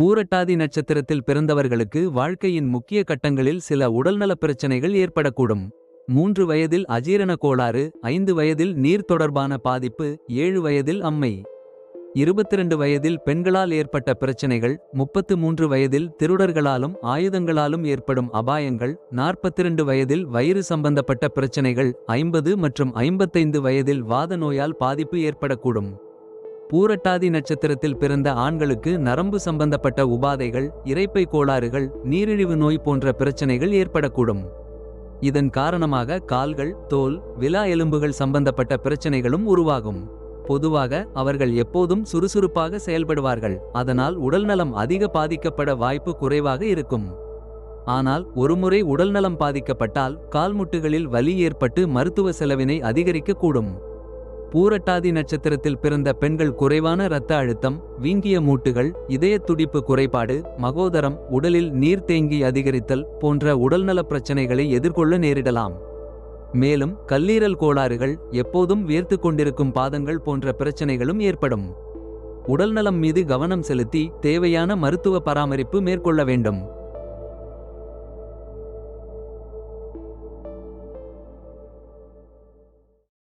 பூரட்டாதி நட்சத்திரத்தில் பிறந்தவர்களுக்கு வாழ்க்கையின் முக்கிய கட்டங்களில் சில உடல்நலப் பிரச்சனைகள் ஏற்படக்கூடும். 3 வயதில் அஜீரண கோளாறு, 5 வயதில் நீர் தொடர்பான பாதிப்பு, 7 வயதில் அம்மை. 22 வயதில் பெண்களால் ஏற்பட்ட பிரச்சனைகள், 33 வயதில் திருடர்களாலும் ஆயுதங்களாலும் ஏற்படும் அபாயங்கள், 42 வயதில் வயிறு சம்பந்தப்பட்ட பிரச்சனைகள், 50 மற்றும் 55 வயதில் வாத நோயால் பாதிப்பு ஏற்படக்கூடும். பூரட்டாதி நட்சத்திரத்தில் பிறந்த ஆண்களுக்கு நரம்பு சம்பந்தப்பட்ட உபாதைகள், இரைப்பை கோளாறுகள், நீரிழிவு நோய் போன்ற பிரச்சனைகள் ஏற்படக்கூடும். இதன் காரணமாக கால்கள், தோல், விலா எலும்புகள் சம்பந்தப்பட்ட பிரச்சனைகளும் உருவாகும். பொதுவாக அவர்கள் எப்போதும் சுறுசுறுப்பாக செயல்படுவார்கள், அதனால் உடல்நலம் அதிக பாதிக்கப்பட வாய்ப்பு குறைவாக இருக்கும். ஆனால் ஒருமுறை உடல்நலம் பாதிக்கப்பட்டால் கால்முட்டுகளில் வலி ஏற்பட்டு மருத்துவ செலவினை அதிகரிக்கக்கூடும். பூரட்டாதி நட்சத்திரத்தில் பிறந்த பெண்கள் குறைவான இரத்த அழுத்தம், வீங்கிய மூட்டுகள், இதயத் துடிப்பு குறைபாடு, மகோதரம், உடலில் நீர் தேங்கி அதிகரித்தல் போன்ற உடல்நலப் பிரச்சனைகளை எதிர்கொள்ள நேரிடலாம். மேலும் கல்லீரல் கோளாறுகள், எப்போதும் வியர்த்து கொண்டிருக்கும் பாதங்கள் போன்ற பிரச்சனைகளும் ஏற்படும். உடல்நலம் மீது கவனம் செலுத்தி தேவையான மருத்துவ பராமரிப்பு மேற்கொள்ள வேண்டும்.